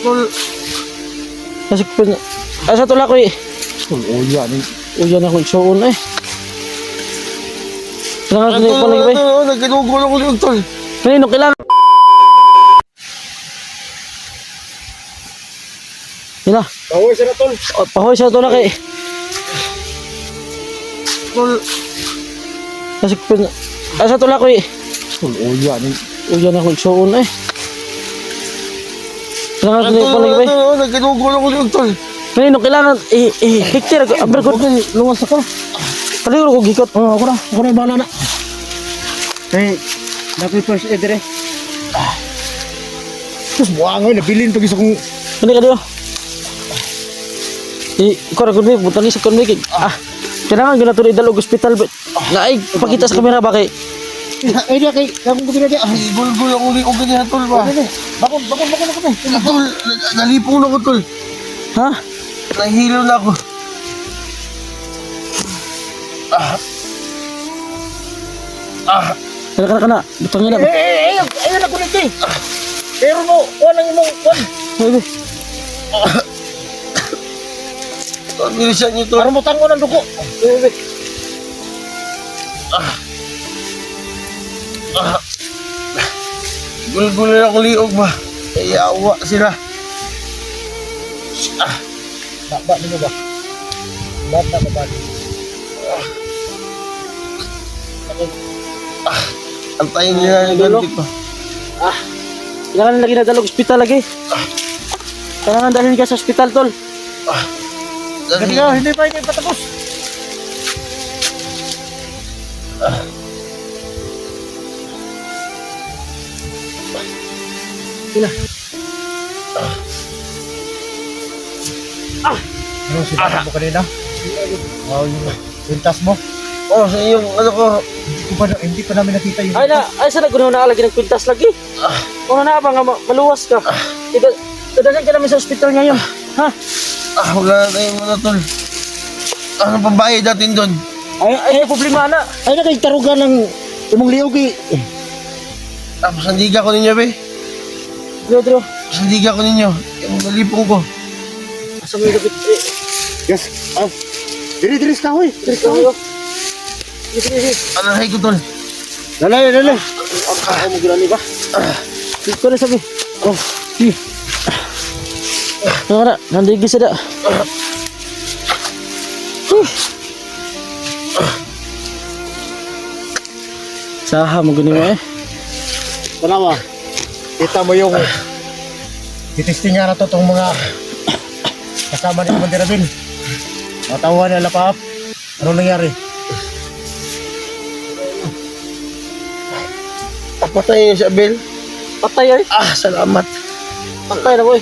Tol. Nasakpan. Asa tula ko eh. Tol, uya ni. Uyan ako igsuon eh. Kailangan ko palagi ba? Nagkinugol ako yung tol. Kanino kailangan? Hila. Pahoy siya na tol. Pahoy siya tula kay. Tol. Nasakpan. Asa tula ko eh. Tol, uya ni. Uyan ako igsuon eh. Kailangan ko palagi ba? Nagkinugol ako yung tol. Kanino kailangan? Hiktir ako. Aber ko. Luwas ako. Kaligo ko gikot. Ako na bahala na. Hey, nakoy first aid dire. Terus buang ay nabilin pag isa kong Kani ka diyo. Ikaw na kunmi. Butang isa kunmi. Kailangan ginatuloy dalog hospital. Naay, pakita sa kamera ba kay? ay dia kay kung ko dia. Ay gulgul ako ni og niya tol ba. Bakon ako. Tol, nalipong na ko tol. Ha? Nahilo na ako. Kana. Butangin na. Ayun ako nito. Pero mo, wala nang imong kon. Bebe. Bilisan niyo tol. Para mo tango ng dugo. Bebe. Gulgul na ako liog ba. Kaya awa sila. Baba nyo ba? Baba ka ba? Antayin nyo na yung ganti ko. Kailangan lagi na dalog hospital lagi. Kailangan dalhin ka sa hospital tol. Hindi pa patapos. Sila. Ano sinabi mo kanina? Yung pintas mo? Oh, sa iyong ano ko. Hindi pa namin nakita yung Ay sana gunaw na lagi ng kwintas lagi. Una na ba nga maluwas ka? Dadalhin ka namin sa hospital ngayon. Ha? Wala na tayong mga tol. Ano pambayad natin doon? Ay problema na. Ay nakagtarugan ng imong liog eh. Sandiga ko ninyo be. Dro. Sandiga ko ninyo. Yung nalipong ko. Asa mo yung gabit? Yes. Diri-diris ka hoy. Diri ka mo. Sige. Anahay ko tol. Lalay. Ang mo gulani ba? Iko na sabi. Si. Tara, nandigi sada. Saha mo guni mo eh. Tanawa. Kita mo yung titistingan na to tong mga kasama ni Commander Rabin. Matawa nila pa. Ano nangyari? Patay niya si Abel. Patay ay. Salamat. Patay na boy.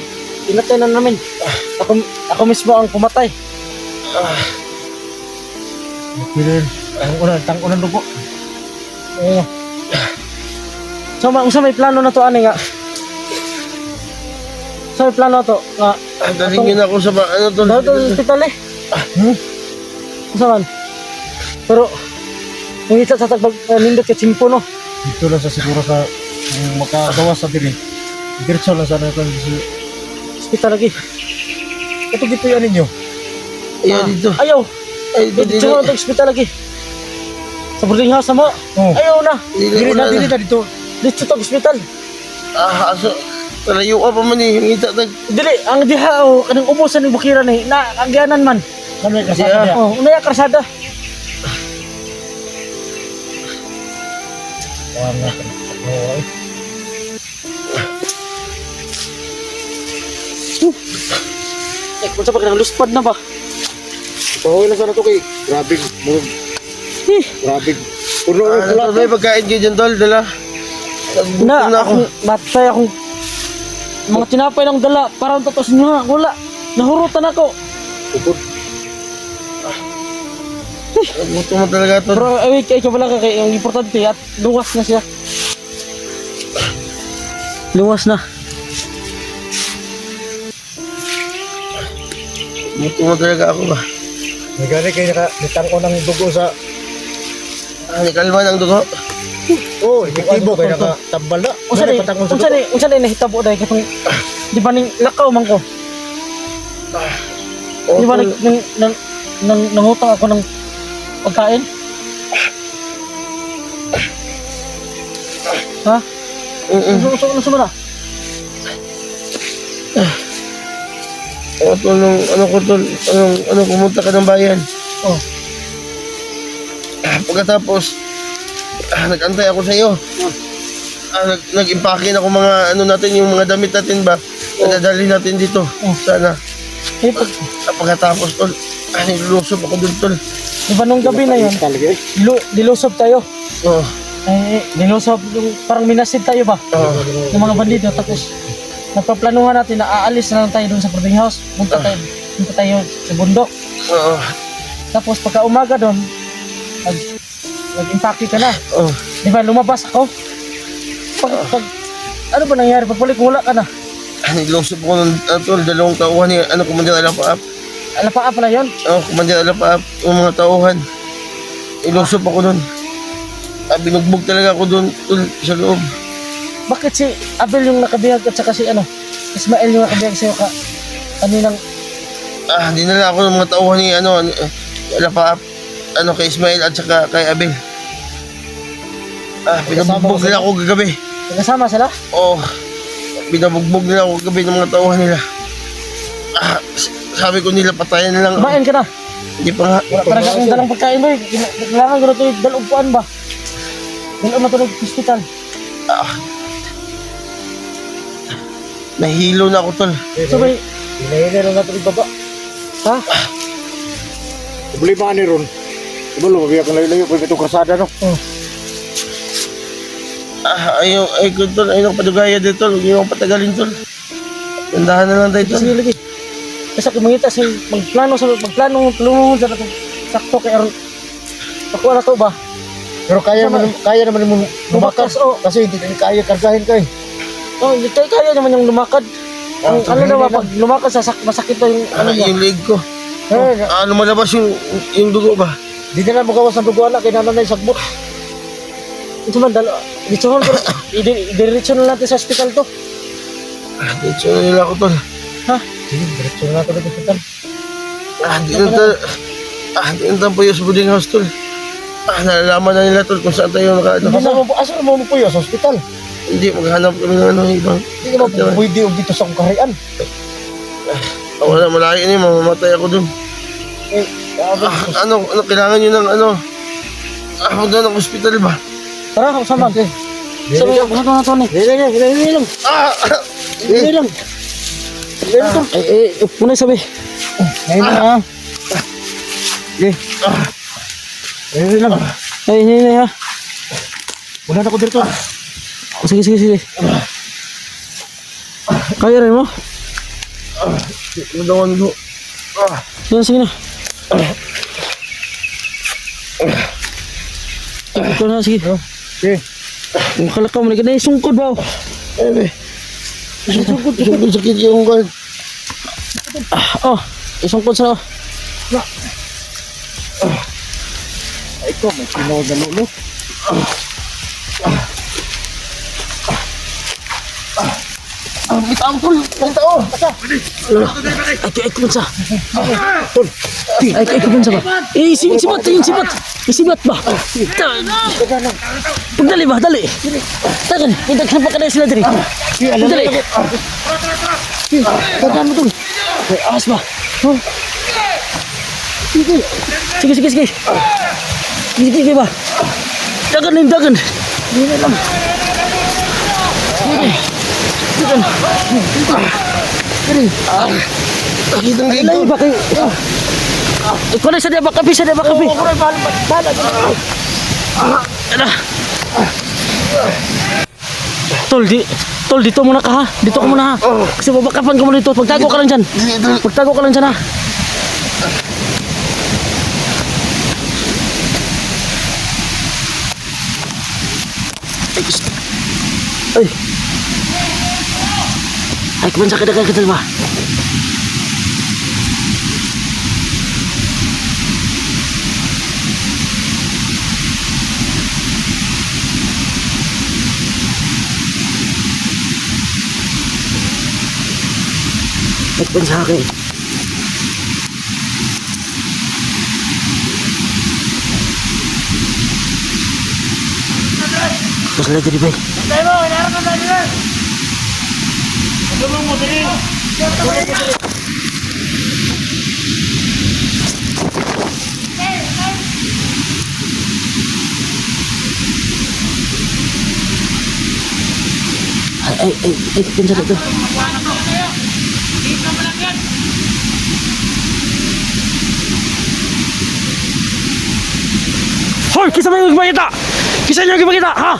Pinatay na namin. Ako mismo ang pumatay. Pilin. Tangko ng dugo. So may plano na to ani nga. So may plano to nga. Dalingin ako sa ano to. Daw to hospital eh. Saan? Pero yung isa sa tagbag nindot ka chimpo no. Dito lang sa siguro sa makagawa sa dili. Diretso lang sana ko sa Hospital lagi. ito dito yan ninyo. Ayaw dito. Ayaw. Ay, Dito na to hospital lagi. Sa boarding house mo. Ayaw na. Dili na dito. Dito to hospital. Aso. Palayo ka pa man eh. Yung ita tag. Dili ang diha kanang ubusan ni bukiran eh. Na agyanan man. Kami kasama niya. Unay karsada. Kung sa pagkakang luspad na ba? Pahuwi na sana to kay grabing. Grabing. Puno ang pula. May pagkain kayo dyan tol. Dala. Akong matay akong mga tinapay ng dala. Parang tatos nga. Wala. Nahurutan ako. Upod. Gusto mo talaga to. Pero ikaw pala ka ang importante at luwas na siya. Luwas na. Gusto mo talaga ako ba? Nagari kayo nitangko ng dugo sa... Nikalma ng dugo? Oo, epektibo kayo nakatambal na. Unsa ni nahitabo dahil katong Di ba ning lakaw man ko? Oo, Di ba tol. nangutang ako ng pagkain? Ha? Ano sa mana? Oo, tol, ano ko tol, pumunta ka ng bayan. Oh. Pagkatapos, nag-antay ako sa iyo. Nag-impake na ako mga natin, yung mga damit natin ba? Nadadali natin dito. Sana. Eh, Pagkatapos, tol, nilusob ako dun, tol. di ba nung gabi na yun? Talaga eh. Dilusob tayo. Oo. Dilusob, yung parang minasid tayo ba? Ng mga bandido. Tapos, nagpaplanuhan natin na aalis na lang tayo dun sa boarding house. Punta tayo sa bundok. Oo. Tapos, pagka umaga dun, nag-impake ka na. Oo. Di ba, lumabas ako. Ano ba nangyari? Pagpalik, wala ka na. Nilusob ako ng tol, 2 tauhan ni Commander Alapaap. Alapaa pala yun. Commander Alapaap, yung mga tauhan. Nilusob ako nun. Binugbog talaga ako dun, tol, sa loob. Bakit si Abel yung nakabihag at saka si Ismael yung nakabihag sa'yo kaninang Dinala ako ng mga tauhan ni Alapaap, kay Ismail at saka kay Abel. Binabugbog nila ako gagabi. kasama sila? Oo. Binabugbog nila ako gagabi ng mga tauhan nila. Sabi ko nila patayan na lang. Kumain ka na. Hindi pa nga. Wala parang akong dalang pagkain mo. Kailangan ko na ito yung dalawang ba? Dalawang na ito ng hospital. Nahihilo na ako, tol. So may, Hinahina na natin baba. ha? Problema ni Ron. Diba lumabi akong layo-layo kung itong kasada, no? Ay, good, tol. Ayaw ko padugaya dito, tol. Huwag niyo akong patagalin, tol. Gandahan na lang tayo, tol. Sige lagi. Kasi ako mangita sa magplano tulungan sa sakto kay Aaron. Ako na to ba? Pero kaya naman mo lumakas. Oo. Kasi hindi kaya kargahin ka eh. Oh, kaya naman yung lumakad. Ang ano na ba, pag lumakad masakit na yung ano niya. Yung leg ko. Lumalabas yung dugo ba? Di na lang magawas ng dugo anak, kaya nanay sagbot. Ito man, dito man, diretso na natin sa hospital to. Dito na nila ako, tol. Ha? Sige, diretso na natin sa hospital. Di na tayo po yung boarding house, tol. Nalalaman na nila, tol, kung saan tayo nakaano. Asa mo po yun sa hospital? Hindi, maghanap kami ng ibang. Hindi naman po pwede yung dito sa kaharian. Wala, malayo na yun, mamamatay ako dun. Kailangan nyo ng punta ng hospital ba? Tara, saan ba? Saan ba? Ano na ito ni? Hindi lang. Hindi lang. Muna sabi. Ngayon na ha. Hindi lang. Hindi ha. Wala na ko dito. Sige. Kaya rin mo? Madawan do. Sige na. Ito na, sige. Okay. Kalakaw mo na ganyan, sungkod ba? Sungkod sakit yung kan. Isungkod sa... Ay ko, may sinawag na lulo. Bitaw, tol. Bitaw. Ay, kumansa. Tol. Ay, kumansa ba? Sibat ba? Pagdali ba? Dali. Tagan, pinagsan pa ka na sila diri. Dali. Tagan mo, tol. Ay, aas ba? Sige. Sige ba? Dagan. Hindi lang. Sakitang gig Layo ko. ba kayo? Ikaw na, sadya ba kapi? Tol, dito muna ka ha. Dito ka muna ha. Kasi babakapan ka muna dito. Pagtago ka lang dyan. Ha. Ay, kumansa ka ba? Nagpan sa akin. Mas lagi di bay. Ay, pinsan ito. Hoy, kisa mo yung gimagita? Kisa nyo yung gimagita, ha?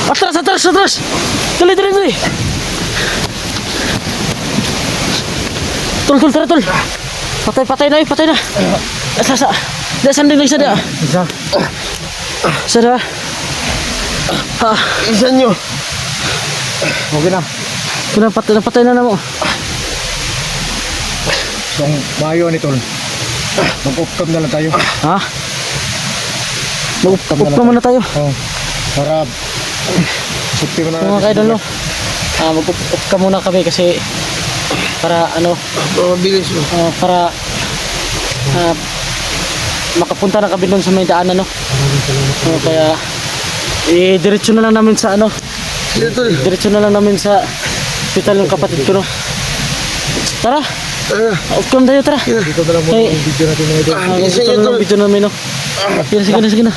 Atras! Dali! Tol, tara, tol. Patay na. Asa. Sanding na isa dia. Isa na. Isa nyo. Okay na. Patay na mo. Yung mayo ni Tol. Mag-off-cam na lang tayo. Ha? Mag-up naman na tayo. Oh, para safety mo na. Mga kaidol, no? Mag-up ka muna kami kasi para Mabilis. para makapunta na kami doon sa may daanan, no? Kaya diretso na lang namin sa diretso na lang namin sa hospital ng kapatid ko, no? Tara! Off cam tayo, tara! Dito na lang muna yung video natin mga idol. Dito na lang yung video namin, no? Sige na.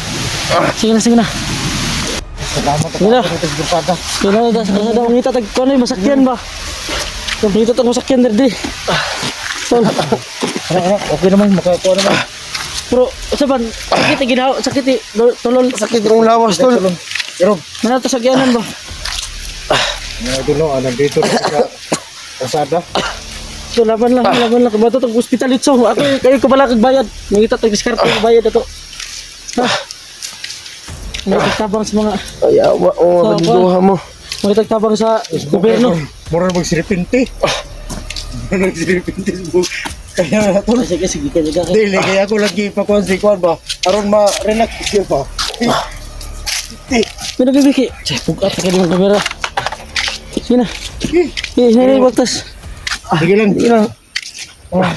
Salamat Sige na. sa grupata. Sige na, sa daw ngita tag ko na masakyan ba? Ngita tag masakyan dirdi. Tol. Okay naman, makakuha naman. Pero saban, sakit ginawa, tolol. Sakit yung lawas, Tol. Pero, Mana to sakyanan ba? mga idol, no, nandito na sa kasada. So laban lang bato tag ospital itso. Ako kayo ko bala kag bayad. Ngita tag diskarte kag bayad ato. May tabang sa mga Duha mo. may tabang sa gobyerno. Mura magsiripinti. Magsiripinti. Kaya na, Tol. Sige ka jaga. Dili, kaya ako lagi pa-consequence ba? Aron ma-relax siya pa. Pero bibiki. Bukat ka yung kamera. Sige na. Sige, baktas. Sige lang.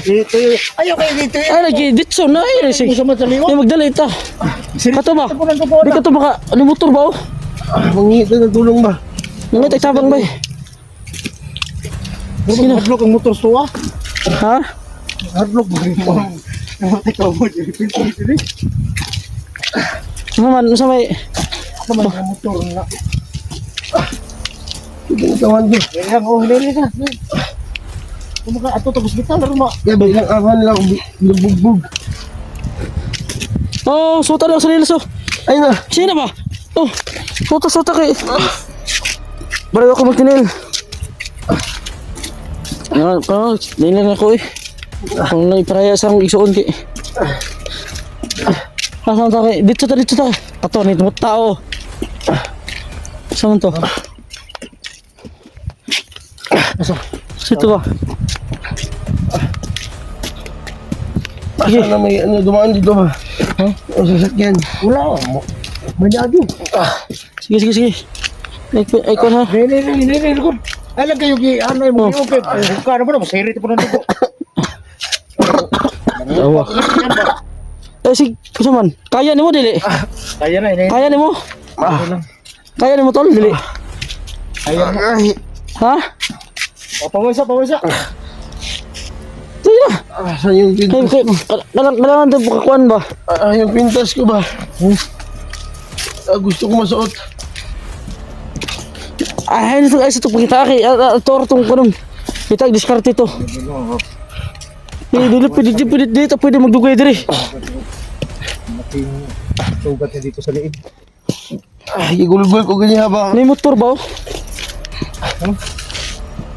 Dito yun. Ayaw kayo dito yun. Ay, lagi, ditso na eh. Sige. Sa mataliwa. Ay, magdala ita. Kato ba? Di ka to baka, motor ba oh? Mangita ng tulong ba? Mga tabang ba eh? Sino? Hardlock ang motor suwa. Ha? Hardlock ba? Ikaw mo, Jerry. Naman, sa may... Ako man ang motor na. Tawan ko. Kailang, hindi ka. Kung maka ato sa hospital, laro ma. Kaya bilang awan lang, bugbog. Oh, suta daw sa nilas oh. Ay na. Sino ba? Oh, suta kay... Barayo ako magtinil. Nilan ako eh. Kung naiparaya sa akong isuon kay... Saan ta kay? Dito ta. Ato, nito mo tao. Saan to? Sito ba? Sige. Sana may dumaan dito ba? Ha? O sasakyan. Wala. Manyado. Sige. Ay ko ha. Nene. Alam kayo, ano yung mga okay. Kano mo na, masayrit po na dito. Awa. Sige, kusaman. Kaya ni mo, dili? Kaya na, ini. Kaya ni mo? Kaya ni mo, tol, dili? Kaya na. Ha? Pawisa. Sige na. Saan yung pintas? Kailangan tayo pakakuan ba? Yung pintas ko ba? Gusto ko masuot. Ay, ito guys, ito pagkita kay toro tong kunong. Kita diskarte to. Dili pwede magdugay diri. Mating sugat na dito sa liig. Igulgul ko ganyan ba? May motor ba?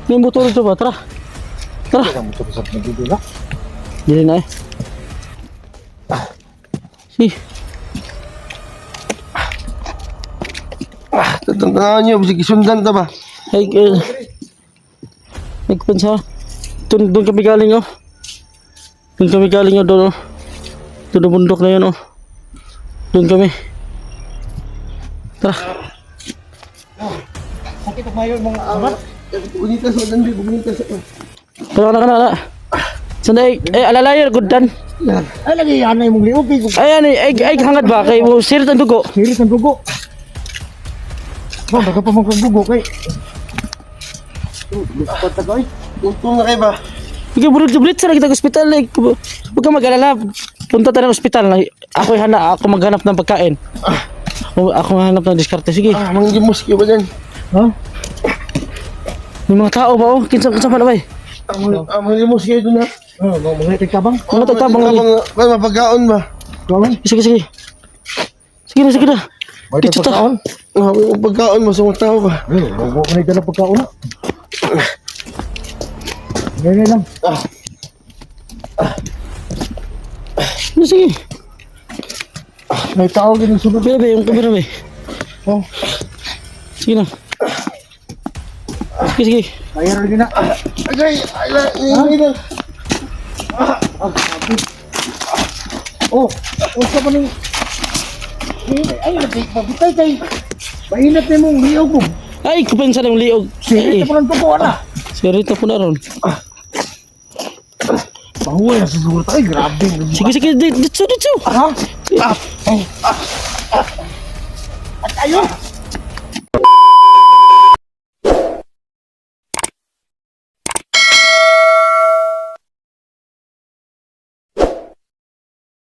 May motor ito ba? Tara. Ang motor sa nagdudula. Dili na eh. Si. Tatantanan nyo, sige sundan ta ba? Ay, nagpansa. Doon kami galing oh. Doon oh. Doon na bundok na yun oh. Doon kami. Tara. Sakit ang mayo mga amat. Bunitas, madandi, bunitas. Kana. Sanday, alalayer guddan. Ay, lagi yan na yung liog. Ay, ay, hangad ba? Kay mo, sirit ang dugo. Sirit ang dugo. Baga pa mong dugo kay. Lupat na ko eh. Tuntun na kayo ba? Sige, bulit sa kita ospital. Huwag ka mag-alala. Punta tayo ng ospital. Ako maghanap ng pagkain. Ako maghanap ng diskarte. Sige. Mga muski ba dyan? Ha? May mga tao ba? Kinsa pa na ba eh? Mga muski doon ha? Mga tigtabang? Mga tatabang lagi. Kaya mapagkaon ba? Gawin? Sige. Sige na. May Dito ta. pagkaon? May pagkaon mo sa mga tao ka. Huwag ko na dala pagkaon na. Ganyan lang. Sige. May tao din yung sunod. Pila ba yung kamera ba eh? Oh, Sige na. Sige. kaya rin na. Agay! Ay na. Oh, sa pa ning... Ay, mabitay tayo. Mainat na mong liog mo. Ay, kupensa ng liog. Ito pa ng tuko na. Sirita po na ron. Mahuway na susulat. Ay, grabe. Sige. Ditso. Ha? At ayun!